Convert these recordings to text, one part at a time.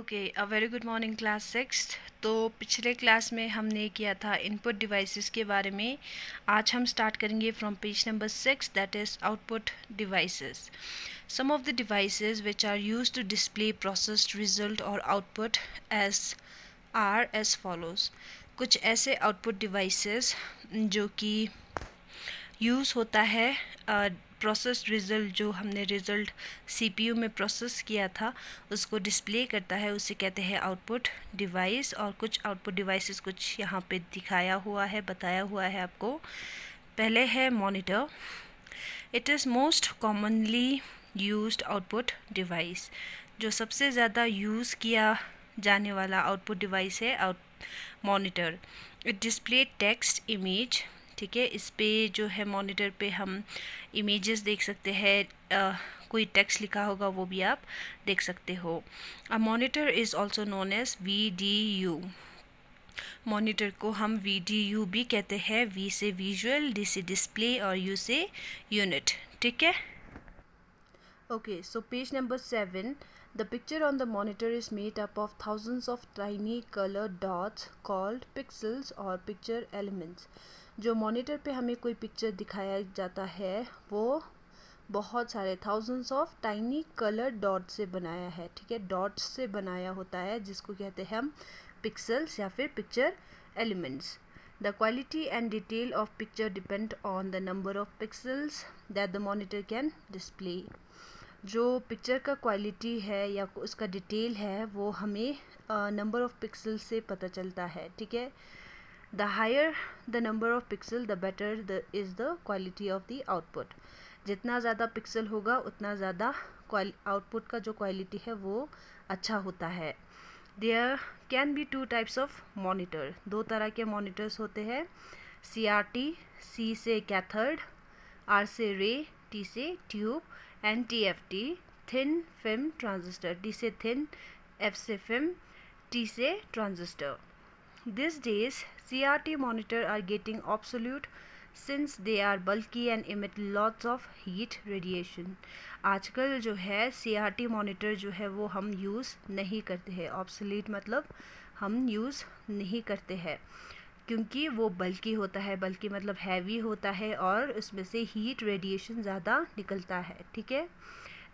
Okay, a very good morning class sixth. तो पिछले class में हमने किया था इनपुट डिवाइसेस के बारे में। आज हम स्टार्ट करेंगे from page number 6, that is output devices. Some of the devices which are used to display processed result और आउटपुट एज फॉलोज। कुछ ऐसे आउटपुट डिवाइसेस जो कि यूज़ होता है प्रोसेस रिज़ल्ट, जो हमने रिज़ल्ट सीपीयू में प्रोसेस किया था उसको डिस्प्ले करता है, उसे कहते हैं आउटपुट डिवाइस। और कुछ आउटपुट डिवाइसेस कुछ यहाँ पे दिखाया हुआ है, बताया हुआ है आपको। पहले है monitor. It is most commonly used output device. जो सबसे ज़्यादा यूज़ किया जाने वाला आउटपुट डिवाइस है monitor. It display text image. ठीक है, इस पे जो है मॉनिटर पे हम इमेजेस देख सकते हैं, कोई टेक्स्ट लिखा होगा वो भी आप देख सकते हो। A monitor is also known as VDU। Monitor को हम VDU भी कहते हैं। V से विजुअल, D से डिस्प्ले और U से यूनिट। ठीक है। Okay, so page number 7. The picture on the monitor is made up of thousands of tiny colored dots called pixels or picture elements. जो मॉनिटर पे हमें कोई पिक्चर दिखाया जाता है वो बहुत सारे thousands of tiny colored dots से बनाया है। ठीक है, डॉट्स से बनाया होता है जिसको कहते हैं हम पिक्सल्स या फिर picture elements. The quality and detail of picture depend on the number of pixels that the monitor can display. जो पिक्चर का क्वालिटी है या उसका डिटेल है वो हमें नंबर ऑफ़ पिक्सल से पता चलता है। ठीक है, the higher the number of pixel the better is the quality of the output. जितना ज़्यादा पिक्सल होगा उतना ज़्यादा आउटपुट का जो क्वालिटी है वो अच्छा होता है। There can be 2 types of monitor. 2 तरह के मॉनिटर्स होते हैं। CRT, C से कैथोड, R से रे, T से tube, and TFT, thin film transistor. D से थिन, F से फिल्म, T से transistor. These days, CRT monitor are getting obsolete since they are bulky and emit lots of heat radiation. आजकल जो है CRT monitor जो है वो हम यूज़ नहीं करते हैं। obsolete मतलब हम यूज़ नहीं करते हैं क्योंकि वो बल्कि होता है। बल्कि मतलब हैवी होता है और उसमें से हीट रेडिएशन ज़्यादा निकलता है। ठीक है,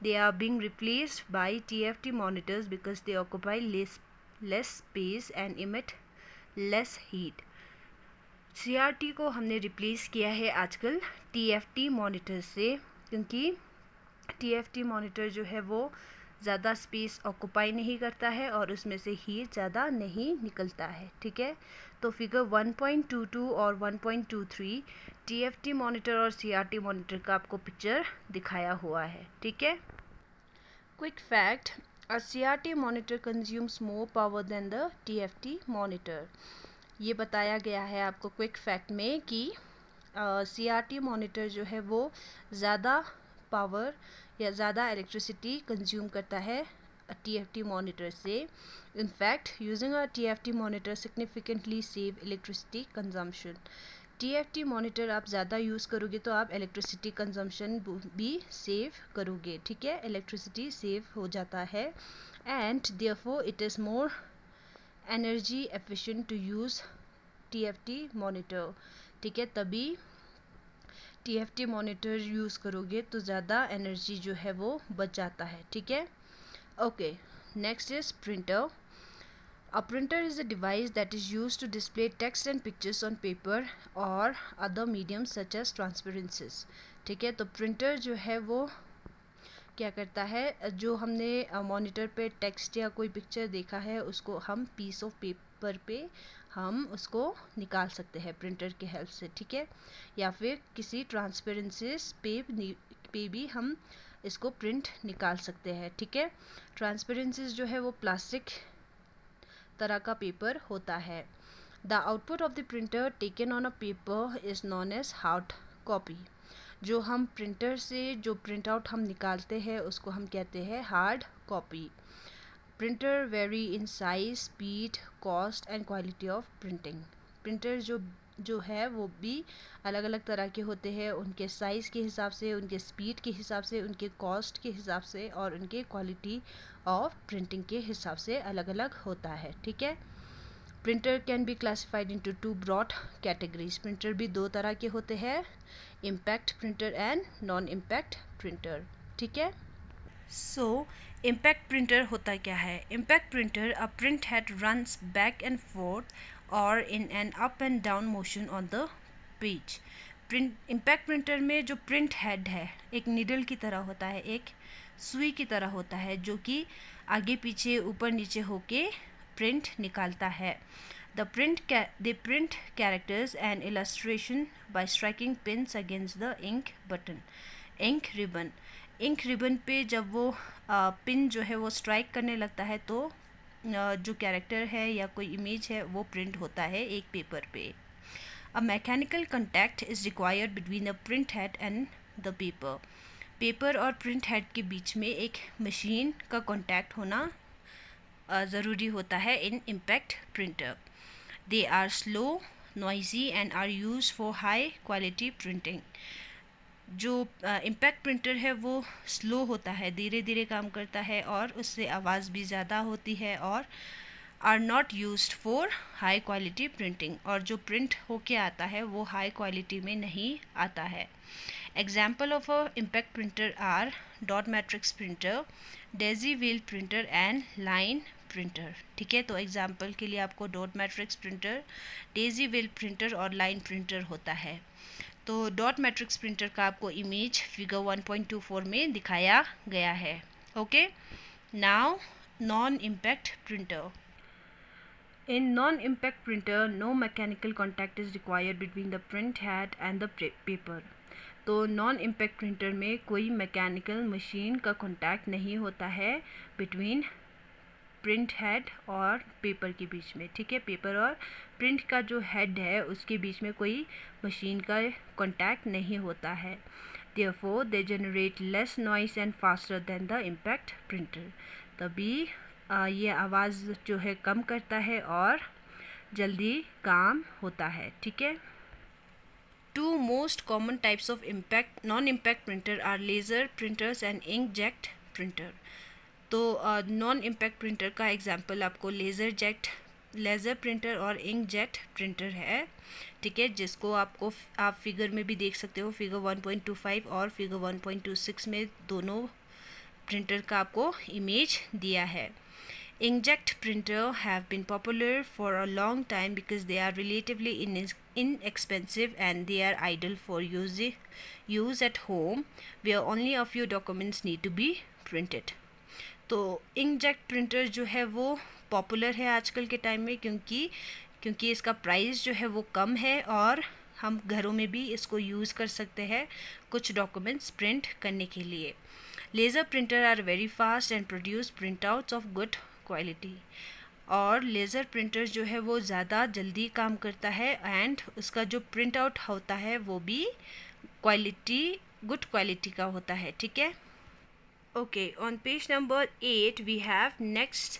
they are being replaced by TFT monitors because they occupy less space and emit less heat. CRT को हमने रिप्लेस किया है आजकल TFT मॉनिटर से, क्योंकि TFT मॉनिटर जो है वो ज़्यादा स्पेस ऑक्यूपाई नहीं करता है और उसमें से हीट ज़्यादा नहीं निकलता है। ठीक है, तो फिगर 1.22 और 1.23 TFT मॉनिटर और CRT मॉनिटर का आपको पिक्चर दिखाया हुआ है। ठीक है, quick fact, a CRT monitor consumes more power than the TFT monitor. ये बताया गया है आपको क्विक फैक्ट में कि CRT मॉनिटर जो है वो ज़्यादा पावर या ज़्यादा इलेक्ट्रिसिटी कंज्यूम करता है TFT मॉनिटर से। In fact, using a TFT monitor significantly save electricity consumption. TFT monitor आप ज़्यादा यूज़ करोगे तो आप इलेक्ट्रिसिटी कंजम्पशन भी सेव करोगे। ठीक है, इलेक्ट्रिसिटी सेव हो जाता है and therefore it is more energy efficient to use TFT monitor. ठीक है, तभी TFT मॉनिटर यूज़ करोगे तो ज़्यादा एनर्जी जो है वो बच जाता है। ठीक है, okay, next is printer. A printer is a device that is used to display text and pictures on paper or other mediums such as transparencies. ठीक है, तो प्रिंटर जो है वो क्या करता है, जो हमने मॉनिटर पे टेक्स्ट या कोई पिक्चर देखा है उसको हम पीस ऑफ पेपर पे हम उसको निकाल सकते हैं प्रिंटर के हेल्प से। ठीक है, या फिर किसी ट्रांसपेरेंसीज पे भी हम इसको प्रिंट निकाल सकते हैं। ठीक है, ट्रांसपेरेंसीज जो है वो प्लास्टिक तरह का पेपर होता है। The output of the printer taken on a paper is known as hard copy. जो हम प्रिंटर से जो प्रिंट आउट हम निकालते हैं उसको हम कहते हैं hard copy. Printer very in size, speed, cost and quality of printing. Printer जो जो है वो भी अलग अलग तरह के होते हैं, उनके साइज़ के हिसाब से, उनके स्पीड के हिसाब से, उनके कॉस्ट के हिसाब से और उनके क्वालिटी ऑफ प्रिंटिंग के हिसाब से अलग अलग होता है, ठीक है। Printer can be classified into two broad categories. Printer भी दो तरह के होते हैं, impact printer and non impact printer, ठीक है। सो इम्पैक्ट प्रिंटर होता क्या है? Impact printer, a print head runs back and forth और in an up and down motion on the page. Impact printer में जो प्रिंट हेड है एक निडल की तरह होता है, एक सुई की तरह होता है, जो कि आगे पीछे ऊपर नीचे होके प्रिंट निकालता है। They print characters and illustration by striking pins against the ink button. Ink ribbon. Ink ribbon पे जब वो पिन जो है वो स्ट्राइक करने लगता है तो जो कैरेक्टर है या कोई इमेज है वो प्रिंट होता है एक पेपर पे। A mechanical contact is required between the print head and the paper. Paper और प्रिंट हेड के बीच में एक मशीन का कॉन्टैक्ट होना ज़रूरी होता है in impact printer. They are slow, noisy and are used for high quality printing. जो इम्पैक्ट प्रिंटर है वो स्लो होता है, धीरे धीरे काम करता है और उससे आवाज़ भी ज़्यादा होती है और are not used for high quality printing, और जो प्रिंट होके आता है वो हाई क्वालिटी में नहीं आता है। Example of a impact printer R dot matrix printer, Daisy wheel printer and line printer, ठीक है। तो एग्जाम्पल के लिए आपको dot matrix printer, Daisy wheel printer और लाइन प्रिंटर होता है। तो डॉट मैट्रिक्स प्रिंटर का आपको इमेज फिगर 1.24 में दिखाया गया है, okay. Now non impact printer. In non-impact printer, no mechanical contact is required between the print head and the paper. तो नॉन इम्पैक्ट प्रिंटर में कोई मैकेनिकल मशीन का कॉन्टैक्ट नहीं होता है बिटवीन प्रिंट हेड और पेपर के बीच में, ठीक है। पेपर और प्रिंट का जो हेड है उसके बीच में कोई मशीन का कॉन्टैक्ट नहीं होता है। Therefore, they generate less noise and faster than the impact printer. तभी ये आवाज़ जो है कम करता है और जल्दी काम होता है, ठीक है। Two most common types of non-impact printer are laser printers and inkjet printer. तो नॉन इम्पैक्ट प्रिंटर का एग्जांपल आपको लेज़र प्रिंटर और इंकजेट प्रिंटर है, ठीक है, जिसको आप फिगर में भी देख सकते हो। फिगर 1.25 और फिगर 1.26 में दोनों प्रिंटर का आपको इमेज दिया है। Inkjet printer have been popular for a long time because they are relatively inexpensive and they are ideal for use at home where only a few documents need to be printed. तो inkjet printer जो है वो popular है आजकल के time में क्योंकि इसका प्राइस जो है वो कम है और हम घरों में भी इसको यूज़ कर सकते हैं कुछ डॉक्यूमेंट्स प्रिंट करने के लिए। Laser printer are very fast and produce print outs of good quality. और लेज़र प्रिंटर जो है वो ज़्यादा जल्दी काम करता है एंड उसका जो प्रिंट आउट होता है वो भी गुड क्वालिटी का होता है, ठीक है। Okay, on page number 8 we have next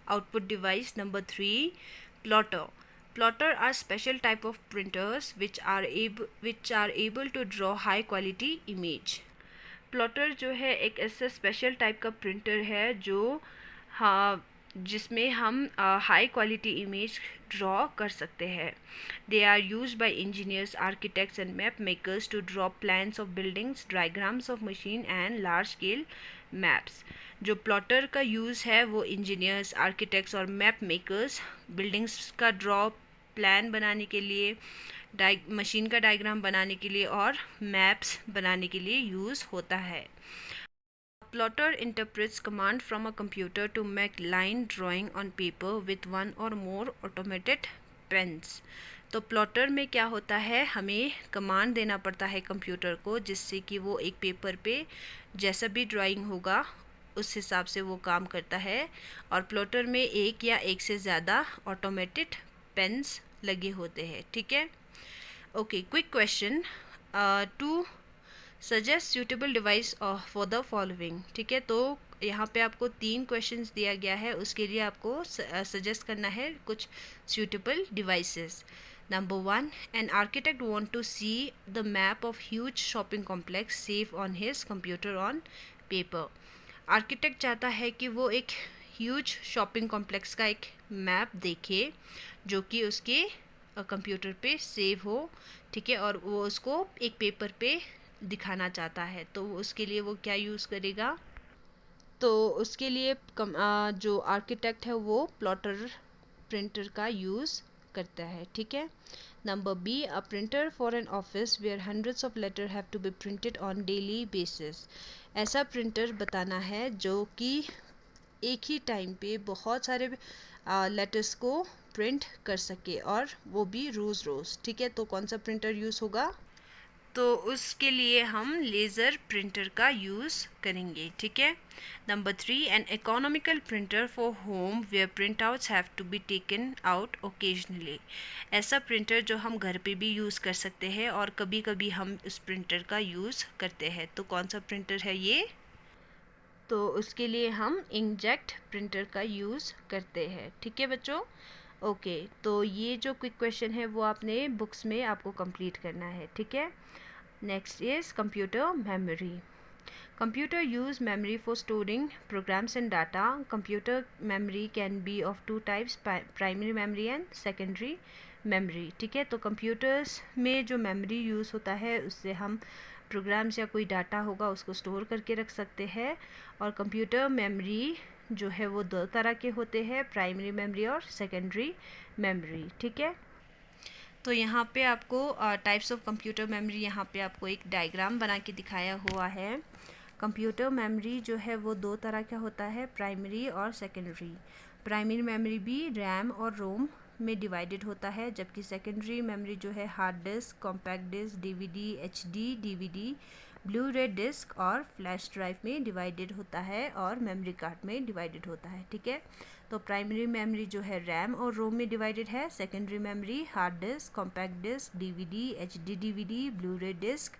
output device number 3, plotter. Plotter are special type of printers which are able to draw high quality image. Plotter जो है एक ऐसा स्पेशल टाइप का प्रिंटर है जो जिसमें हम हाई क्वालिटी इमेज ड्रॉ कर सकते हैं। They are use by engineers, architects and map makers to draw plans of buildings, diagrams of machine and large scale maps. जो प्लॉटर का यूज़ है वो इंजीनियर्स, आर्किटेक्ट्स और मैप मेकर्स बिल्डिंग्स का draw plan बनाने के लिए, मशीन का डायग्राम बनाने के लिए और मैप्स बनाने के लिए यूज़ होता है। Plotter interprets command from a computer to make line drawing on paper with one or more automated pens. तो प्लॉटर में क्या होता है, हमें कमांड देना पड़ता है कंप्यूटर को जिससे कि वो एक पेपर पे जैसा भी ड्राइंग होगा उस हिसाब से वो काम करता है। और प्लॉटर में एक या एक से ज़्यादा ऑटोमेटेड पेन्स लगे होते हैं, ठीक है। Okay, quick question to suggest suitable device for the following, ठीक है। तो यहाँ पे आपको 3 क्वेश्चंस दिया गया है, उसके लिए आपको सजेस्ट करना है कुछ suitable devices. Number 1, an architect want to see the map of huge shopping complex save on his computer on paper. Architect चाहता है कि वो एक ह्यूज शॉपिंग कॉम्प्लेक्स का एक मैप देखे जो कि उसके कंप्यूटर पे सेव हो, ठीक है, और वो उसको एक पेपर पे दिखाना चाहता है। तो उसके लिए वो क्या यूज़ करेगा? तो उसके लिए जो आर्किटेक्ट है वो प्लॉटर प्रिंटर का यूज़ करता है, ठीक है। Number B, a printer for an office where hundreds of letter have to be printed on daily basis. ऐसा प्रिंटर बताना है जो कि एक ही टाइम पे बहुत सारे लेटर्स को प्रिंट कर सके और वो भी रोज़ रोज़, ठीक है। तो कौन सा प्रिंटर यूज़ होगा? तो उसके लिए हम लेज़र प्रिंटर का यूज़ करेंगे, ठीक है। Number 3, an economical printer for home where print outs have to be taken out occasionally. ऐसा प्रिंटर जो हम घर पे भी यूज़ कर सकते हैं और कभी कभी हम उस प्रिंटर का यूज़ करते हैं। तो कौन सा प्रिंटर है ये? तो उसके लिए हम इंकजेट प्रिंटर का यूज़ करते हैं, ठीक है बच्चों। ओके, तो ये जो क्विक क्वेश्चन है वो आपने बुक्स में आपको कंप्लीट करना है, ठीक है। Next is computer memory. Computer use memory for storing programs and data. Computer memory can be of two types, primary memory and secondary memory. ठीक है, तो कंप्यूटर्स में जो मेमोरी यूज़ होता है उससे हम प्रोग्राम्स या कोई डाटा होगा उसको स्टोर करके रख सकते हैं। और कंप्यूटर मेमोरी जो है वो दो तरह के होते हैं, प्राइमरी मेमोरी और सेकेंडरी मेमोरी, ठीक है। तो यहाँ पे आपको टाइप्स ऑफ कंप्यूटर मेमोरी यहाँ पे आपको एक डायग्राम बना के दिखाया हुआ है। कंप्यूटर मेमोरी जो है वो दो तरह का होता है, प्राइमरी और सेकेंडरी। प्राइमरी मेमोरी भी रैम और रोम में डिवाइडेड होता है, जबकि सेकेंडरी मेमोरी जो है hard disk, compact disk, DVD, HD DVD, blu ray disk और फ्लैश ड्राइव में डिवाइडेड होता है और मेमोरी कार्ड में डिवाइडेड होता है, ठीक है। तो प्राइमरी मेमोरी जो है रैम और रोम में डिवाइडेड है। Secondary memory hard disk, compact disk, DVD, HD DVD, blu ray disk,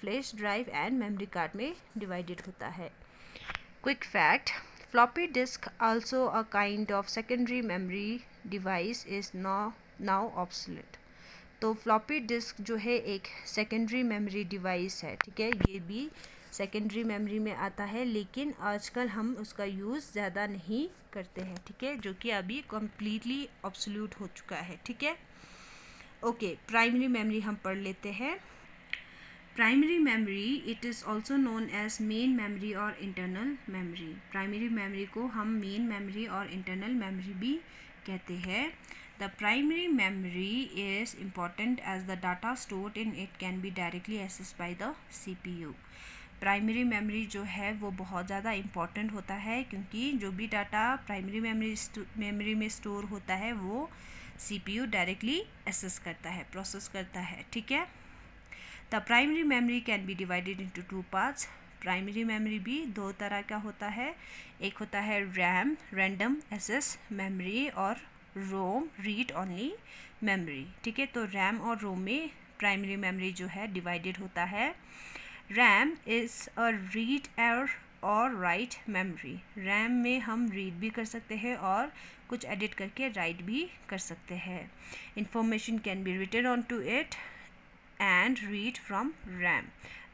flash drive and memory card में डिवाइडेड होता है। Quick fact, floppy disk also a kind of secondary memory device is now obsolete. तो floppy disk जो है एक secondary memory device है, ठीक है, ये भी सेकेंडरी मेमोरी में आता है, लेकिन आजकल हम उसका यूज़ ज़्यादा नहीं करते हैं, ठीक है, जो कि अभी कम्प्लीटली ऑब्सोल्यूट हो चुका है, ठीक है। ओके, प्राइमरी मेमोरी हम पढ़ लेते हैं। Primary memory it is also known as main memory और इंटरनल मेमोरी। प्राइमरी मेमोरी को हम मेन मेमोरी और इंटरनल मेमोरी भी कहते हैं। The primary memory is important as the data stored in it can be directly accessed by the CPU. Primary memory जो है वो बहुत ज़्यादा इम्पॉर्टेंट होता है क्योंकि जो भी डाटा प्राइमरी मेमोरी में स्टोर होता है वो CPU डायरेक्टली एक्सेस करता है, प्रोसेस करता है, ठीक है। The primary memory can be divided into two parts. Primary memory भी दो तरह का होता है, एक होता है रैम, रैंडम एक्सेस मेमोरी, और रोम, रीड ओनली मेमोरी, ठीक है। तो रैम और रोम में प्राइमरी मेमोरी जो है डिवाइडेड होता है। रैम इज़ अ रीड और राइट मेमोरी। रैम में हम रीड भी कर सकते हैं और कुछ एडिट करके राइट भी कर सकते हैं। Information can be written on to it and read from RAM.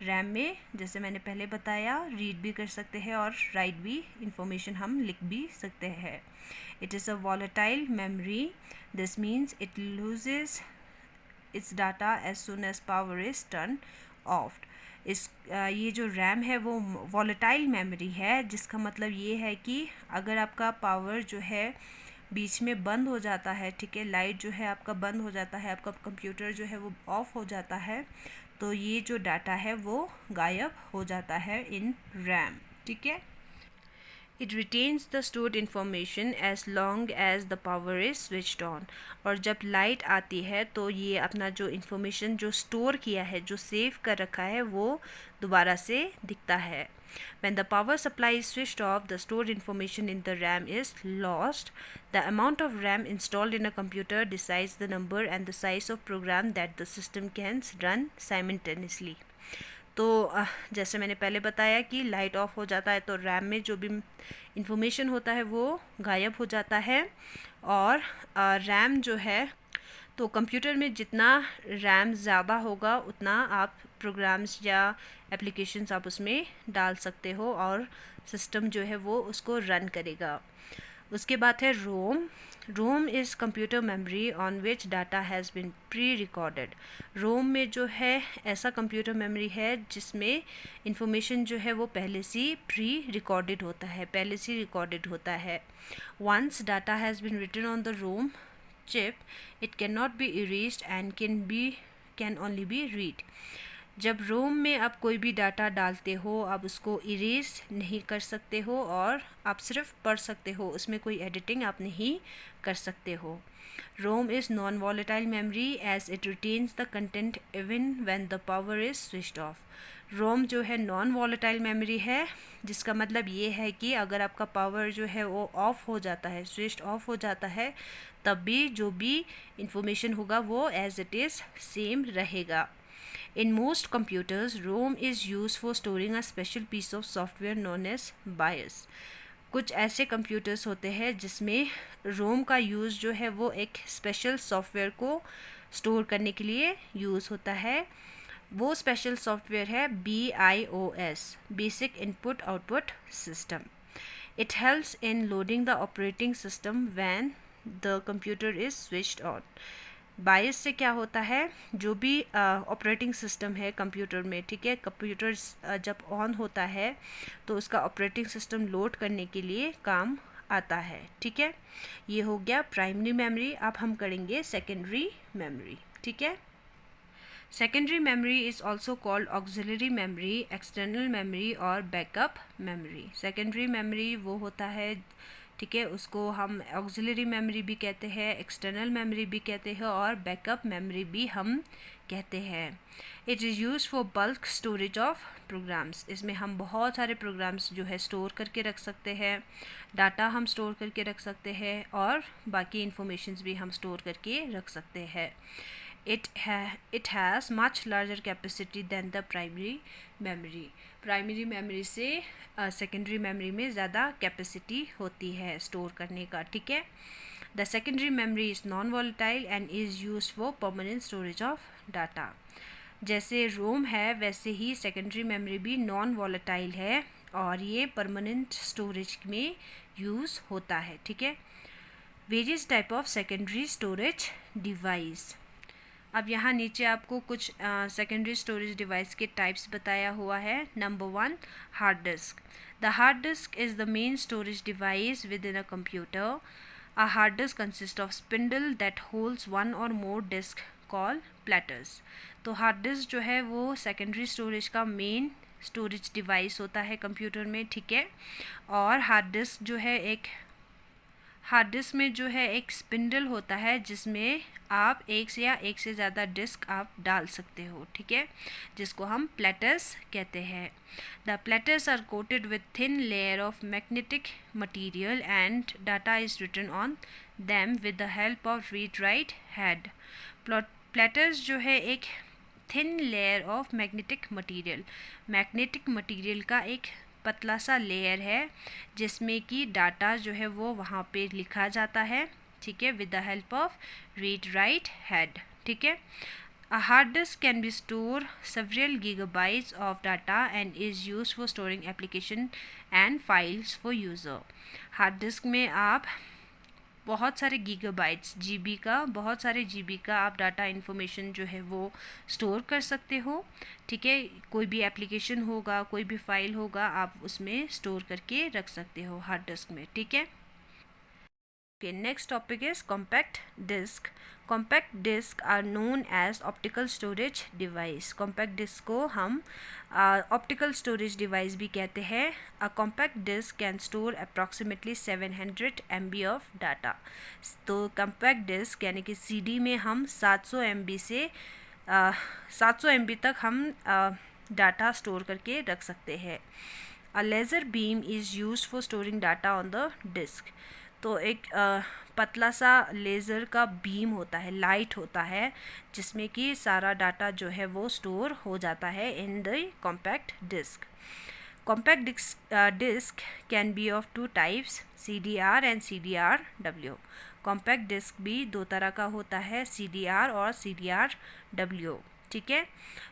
RAM में जैसे मैंने पहले बताया रीड भी कर सकते हैं और राइट भी, इंफॉर्मेशन हम लिख भी सकते हैं। It is a volatile memory. This means it loses its data as soon as power is turned off. ये जो रैम है वो volatile memory है, जिसका मतलब ये है कि अगर आपका पावर जो है बीच में बंद हो जाता है, ठीक है, लाइट जो है आपका बंद हो जाता है, आपका कंप्यूटर जो है वो ऑफ हो जाता है, तो ये जो डाटा है वो गायब हो जाता है इन रैम, ठीक है। It retains the stored information as long as the power is switched on. और जब लाइट आती है तो ये अपना जो इंफॉर्मेशन जो स्टोर किया है, जो सेव कर रखा है, वो दोबारा से दिखता है। When the power supply is switched off, the stored information in the RAM is lost. The amount of RAM installed in a computer decides the number and the size of program that the system can run simultaneously. तो जैसे मैंने पहले बताया कि light of हो जाता है तो रैम में जो भी इंफॉर्मेशन होता है वो गायब हो जाता है, और रैम जो है तो कंप्यूटर में जितना रैम ज़्यादा होगा उतना आप प्रोग्राम्स या एप्लीकेशंस आप उसमें डाल सकते हो और सिस्टम जो है वो उसको रन करेगा। उसके बाद है ROM. ROM is computer memory on which data has been pre recorded. ROM में जो है ऐसा कंप्यूटर मेमोरी है जिसमें इंफॉर्मेशन जो है वो पहले से प्री रिकॉर्डेड होता है, पहले से रिकॉर्डेड होता है। Once data has been written on the ROM chip it can not be erased and can only be read. जब रोम में आप कोई भी डाटा डालते हो आप उसको इरेज नहीं कर सकते हो और आप सिर्फ पढ़ सकते हो, उसमें कोई एडिटिंग आप नहीं कर सकते हो। ROM is non volatile memory as it retains the content even when the power is switched off. ROM जो है नॉन वॉलेटाइल मेमोरी है, जिसका मतलब ये है कि अगर आपका पावर जो है वो ऑफ हो जाता है, स्विच्ड ऑफ हो जाता है, तब भी जो भी इंफॉर्मेशन होगा वो एज इट इज़ सेम रहेगा। In most computers, ROM is used for storing a special piece of software known as BIOS. कुछ ऐसे कंप्यूटर्स होते हैं जिसमें रोम का यूज़ जो है वो एक स्पेशल सॉफ्टवेयर को स्टोर करने के लिए यूज़ होता है। वो स्पेशल सॉफ्टवेयर है BIOS, basic input output system. It helps in loading the operating system when the computer is switched on. BIOS से क्या होता है, जो भी ऑपरेटिंग सिस्टम है कंप्यूटर में, ठीक है, कंप्यूटर जब ऑन होता है तो उसका ऑपरेटिंग सिस्टम लोड करने के लिए काम आता है। ठीक है, ये हो गया प्राइमरी मेमोरी। अब हम करेंगे सेकेंडरी मेमोरी। ठीक है, secondary memory is also called auxiliary memory, external memory और बैकअप मेमोरी। सेकेंडरी मेमोरी वो होता है, ठीक है, उसको हम ऑक्सिलरी मेमोरी भी कहते हैं, एक्सटर्नल मेमोरी भी कहते हैं और बैकअप मेमोरी भी हम कहते हैं। It is use for bulk storage of programs. इसमें हम बहुत सारे प्रोग्राम्स जो है स्टोर करके रख सकते हैं, डाटा हम स्टोर करके रख सकते हैं और बाकी इंफॉर्मेशंस भी हम स्टोर करके रख सकते हैं। It has much larger capacity than the primary memory. Primary memory से सेकेंडरी मेमोरी में ज़्यादा कैपेसिटी होती है स्टोर करने का। ठीक है, the secondary memory is non volatile and is use for permanent storage of data. जैसे रोम है वैसे ही सेकेंडरी मेमोरी भी नॉन वॉलेटाइल है और ये परमानेंट स्टोरेज में यूज़ होता है। ठीक है, various type of secondary storage device. अब यहाँ नीचे आपको कुछ सेकेंडरी स्टोरेज डिवाइस के टाइप्स बताया हुआ है। Number 1, hard disk. The hard disk is the main storage device with in a computer. A hard disk consist of spindle that holds one और मोर डिस्क कॉल प्लेटर्स। तो hard disk जो है वो secondary storage का main storage device होता है computer में। ठीक है, और हार्ड डिस्क जो है हार्ड डिस्क में जो है एक स्पिंडल होता है जिसमें आप एक से ज़्यादा डिस्क आप डाल सकते हो। ठीक है, जिसको हम प्लेटर्स कहते हैं। The platters are coated with thin layer of magnetic material and data is written on them with the help of read write head. Platters जो है एक thin layer of magnetic material का एक पतला सा लेयर है जिसमें कि डाटा जो है वो वहाँ पे लिखा जाता है। ठीक है, with the help of read write head. ठीक है, a hard disk can be store several gigabytes of data and is use for storing application and files for user. Hard disk में आप बहुत सारे गीगाबाइट्स बहुत सारे जीबी का आप डाटा इन्फॉर्मेशन जो है वो स्टोर कर सकते हो। ठीक है, कोई भी एप्लीकेशन होगा, कोई भी फाइल होगा, आप उसमें स्टोर करके रख सकते हो हार्ड डिस्क में। ठीक है, okay, next topic is compact disk. Compact disk are known as optical storage device. Compact disk को हम optical storage device भी कहते हैं. A compact disk can store approximately 700 MB of data. तो compact disk यानी कि CD में हम 700 MB से 700 MB तक हम डाटा स्टोर करके रख सकते हैं. A laser beam is used for storing data on the disk. तो एक पतला सा लेज़र का बीम होता है, लाइट होता है, जिसमें कि सारा डाटा जो है वो स्टोर हो जाता है in the compact disk. Compact disk can be of two types, CDR and CDR-W. Compact disk भी दो तरह का होता है, CDR और CDR-W. ठीक है.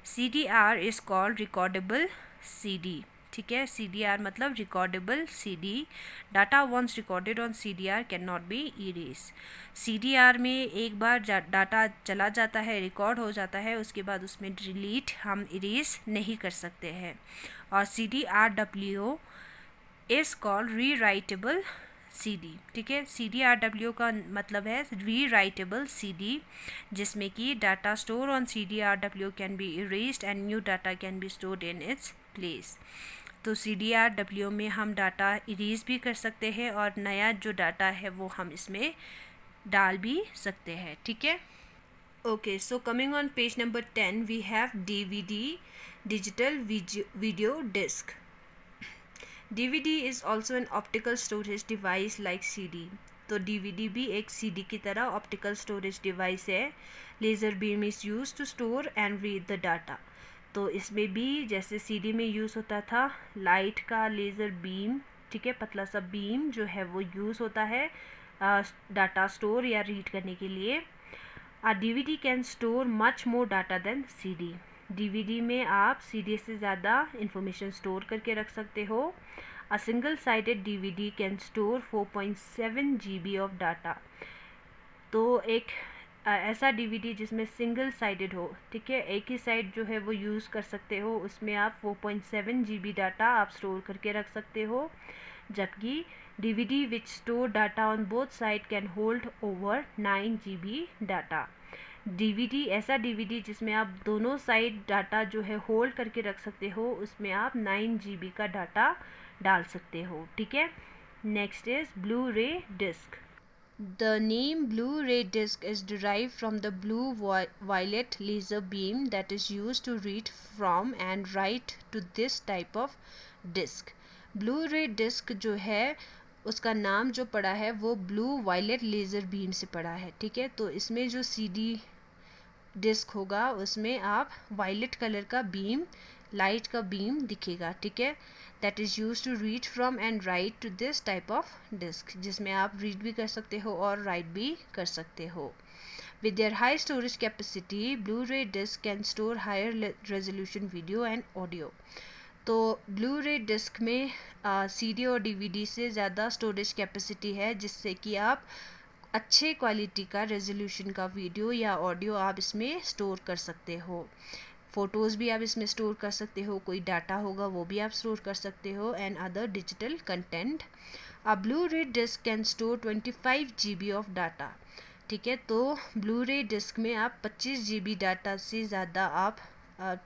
CDR is called recordable CD. ठीक है. CDR मतलब recordable CD. Data once recorded on CDR can not be erase. CDR में एक बार डाटा चला जाता है, रिकॉर्ड हो जाता है, उसके बाद उसमें डिलीट हम इरेज नहीं कर सकते हैं. और CDR-W is called rewritable CD. ठीक है. CDR-W का मतलब है रीराइटेबल CD, जिसमें कि data store on CDR-W can be erased and new data can be stored in its place. तो CDR-W में हम डाटा इरेज भी कर सकते हैं और नया जो डाटा है वो हम इसमें डाल भी सकते हैं. ठीक है. Okay, so coming on page number 10 we have DVD, digital video disk. DVD is also an optical storage device like CD. तो DVD भी एक CD की तरह optical storage device है. Laser beam is used to store and read the data. तो इसमें भी जैसे CD में यूज़ होता था लाइट का लेज़र बीम, ठीक है, पतला सा बीम जो है वो यूज़ होता है डाटा स्टोर या रीड करने के लिए. DVD can store much more data than CD. DVD में आप CD से ज़्यादा इंफॉर्मेशन स्टोर करके रख सकते हो. A single-sided DVD can store 4.7 GB of data. तो एक ऐसा DVD जिसमें सिंगल साइडेड हो, ठीक है, एक ही साइड जो है वो यूज़ कर सकते हो, उसमें आप 4.7 GB डाटा आप स्टोर करके रख सकते हो. जबकि DVD which store data on both side can hold over 9 GB data. DVD ऐसा DVD जिसमें आप दोनों साइड डाटा जो है होल्ड करके रख सकते हो, उसमें आप 9 GB का डाटा डाल सकते हो. ठीक है. Next is blu ray disk. The name blu ray disk is derive from the blue violet laser beam that is used to read from and write to this type of disk. Blu ray disk जो है उसका नाम जो पड़ा है वो blue violet laser beam से पड़ा है. ठीक है. तो इसमें जो CD डिस्क होगा उसमें आप वायलेट कलर का बीम, लाइट का बीम दिखेगा. ठीक है. That is use to read from and write to this type of disk, जिसमें आप रीड भी कर सकते हो और राइट भी कर सकते हो. With their high storage capacity, Blu-ray disc can store higher resolution video and audio. तो Blu-ray डिस्क में CD और DVD से ज़्यादा स्टोरेज कैपेसिटी है, जिससे कि आप अच्छे क्वालिटी का रेजोल्यूशन का वीडियो या ऑडियो आप इसमें स्टोर कर सकते हो. फ़ोटोज़ भी आप इसमें स्टोर कर सकते हो, कोई डाटा होगा वो भी आप स्टोर कर सकते हो, and other digital content. A Blu-ray disc can store 25 GB of data. ठीक है. तो Blu-ray डिस्क में आप 25 GB डाटा से ज़्यादा आप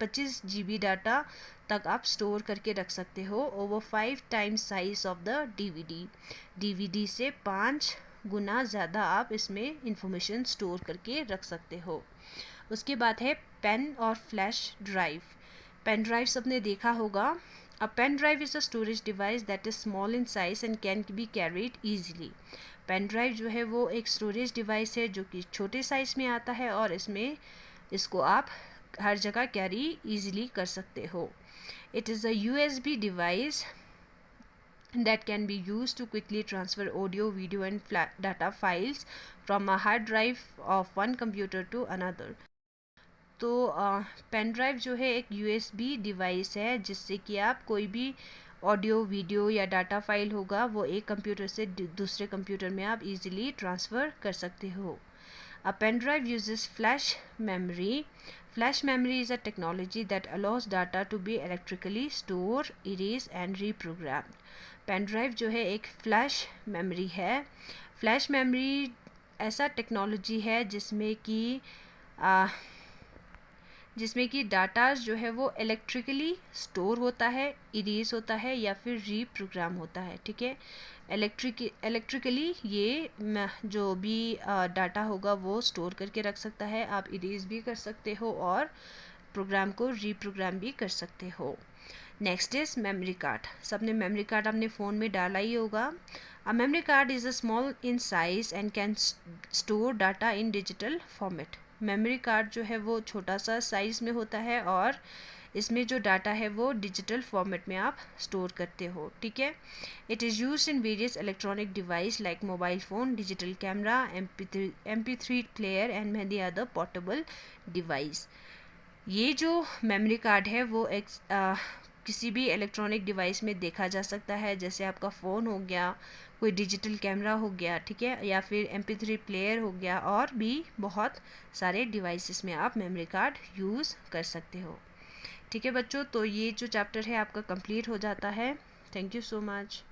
25 GB डाटा तक आप स्टोर करके रख सकते हो. Over 5 times size of the DVD. DVD से 5 गुना ज़्यादा आप इसमें इंफॉर्मेशन स्टोर करके रख सकते हो. उसके बाद है पेन और फ्लैश ड्राइव. पेन ड्राइव सबने देखा होगा. A pen drive is a storage device that is small in size and can be carried easily. Pen drive जो है वो एक स्टोरेज डिवाइस है जो कि छोटे साइज में आता है और इसको आप हर जगह कैरी ईजिली कर सकते हो. It is a USB device that can be used to quickly transfer audio, video and data files from a hard drive of one computer to another. तो पेन ड्राइव जो है एक USB डिवाइस है जिससे कि आप कोई भी ऑडियो, वीडियो या डाटा फाइल होगा वो एक कंप्यूटर से दूसरे कंप्यूटर में आप इजीली ट्रांसफ़र कर सकते हो. A pen drive uses flash memory. Flash memory is a technology that allows data to be electrically stored, erased and reprogrammed. Pen drive जो है एक फ्लैश मेमोरी है. फ्लैश मेमोरी ऐसा टेक्नोलॉजी है जिसमें कि डाटा जो है वो इलेक्ट्रिकली स्टोर होता है, इरेज होता है या फिर रीप्रोग्राम होता है. ठीक है. इलेक्ट्रिकली ये जो भी डाटा होगा वो स्टोर करके रख सकता है. आप इरेज भी कर सकते हो और प्रोग्राम को रीप्रोग्राम भी कर सकते हो. Next is memory card. सबने मेमोरी कार्ड अपने फ़ोन में डाला ही होगा. A memory card is a small in size and can store data in digital format. Memory card जो है वो छोटा सा साइज़ में होता है और इसमें जो डाटा है वो डिजिटल फॉर्मेट में आप स्टोर करते हो, ठीक है। It is used in various electronic device like mobile phone, digital camera, MP3 player and many other portable device. ये जो मेमोरी कार्ड है वो किसी भी इलेक्ट्रॉनिक डिवाइस में देखा जा सकता है, जैसे आपका फ़ोन हो गया, कोई डिजिटल कैमरा हो गया, ठीक है, या फिर MP3 प्लेयर हो गया, और भी बहुत सारे डिवाइसेस में आप मेमोरी कार्ड यूज़ कर सकते हो, ठीक है बच्चों। तो ये जो चैप्टर है आपका कंप्लीट हो जाता है। Thank you so much.